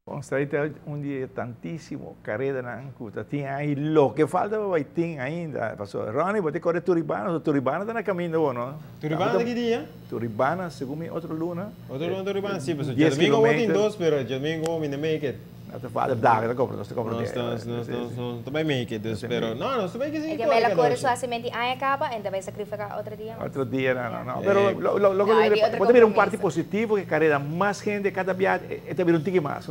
Constante um dia tantíssimo, carreira na ancuta. Tinha aí lo que falta vai ter ainda. Passou, Ronnie, vou ter que correr Turibana. Turibana está na caminho, não? Turibana daqui dia? Turibana, segundo mim, outro luna. Outro luna Turibana, sim, mas Diez domingo vou em quilômetros. dois, pero domingo me make it. Até fala, dá, não compra, nós compramos. Nós também make it, pero não, nós também que sim. É que me la corre suavemente aí acaba, então vai sacrificar outro dia. Outro dia, não. Pero logo pode vir parte positivo, que carreira mais gente, cada viagem, é também um tique mais.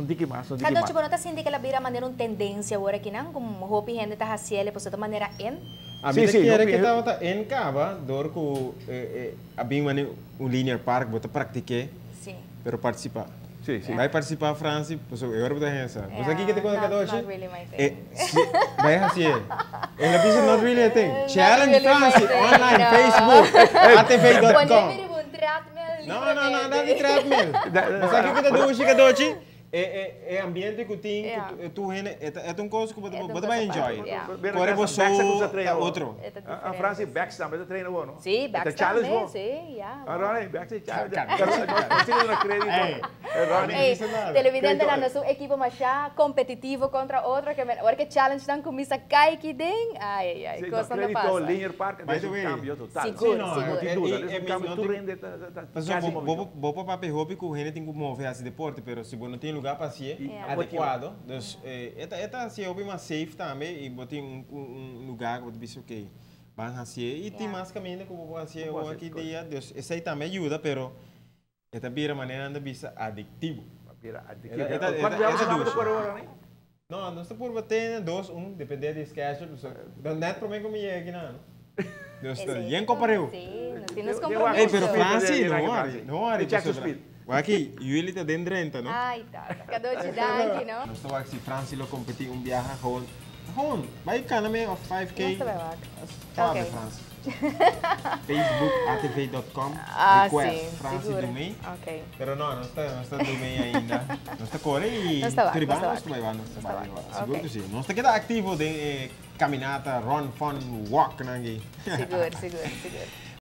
Cada tipo não está sentindo que ela vira maneira uma tendência agora que não, como hopi gente está haciendo, pues de maneira en. A vida quiere que estava em cava, dor que abim um linear park, bota pratiquer, Sim. pero participar. Sim. Vai participar França, pues agora botar essa. Mas aqui que te conta cada hoje? Not really my thing. Vai assim. Ela disse not really a thing. Challenge really my France thing, online, no. Facebook, atv.com. Pode um treadmill. Não, nada de treadmill. Mas aqui que te doce, cada hoje. É ambiente que tem, tu é um coisa que você vai enjoy. Corre você outro. A França backstab, você treina bom, não? Sim, backstab, sim, já. Ronnie, backstab challenge. Nós temos crédito. Ronnie. Televidente lá, nosso equipe mais competitivo contra outro que agora que challenge não começa a cair aqui dentro. Ai, coisa não passa. Linear Park, é um cambio total. Seguro. É um cambio, tu rende. Mas vou para papel hobby que o gente tem que mover esse deporte, pero se você não tem lugar para ser adequado, então assim eu mais safe também e botar lugar que você ok, vai fazer e tem mais caminho que eu vou fazer aqui dia, Deus, isso aí também ajuda, pero esta vira maneira de bisa adictivo. Quanto já você por hora, né? Não, nós estamos por bater dois, depende do schedule, então net para mim como é aqui não. Deus, e compareu. Sim, nós temos compromisso. Pero Francis, não, Check your speed. Aqui, jullie te den rente, não? Ai, tá. Cada de danke, não? Nós estamos aqui, Francis, lo competir viaje, gewoon, vai cá na meio, 5K. Ok. Francis. Facebook, atv.com, request, Francis do meio. Ok. Pero não, nós estamos do meio ainda. Nós estamos correndo e tribando, nós estamos seguro que sim. Nós estamos aqui ativo de caminhada, run, fun, walk, não é? Seguro.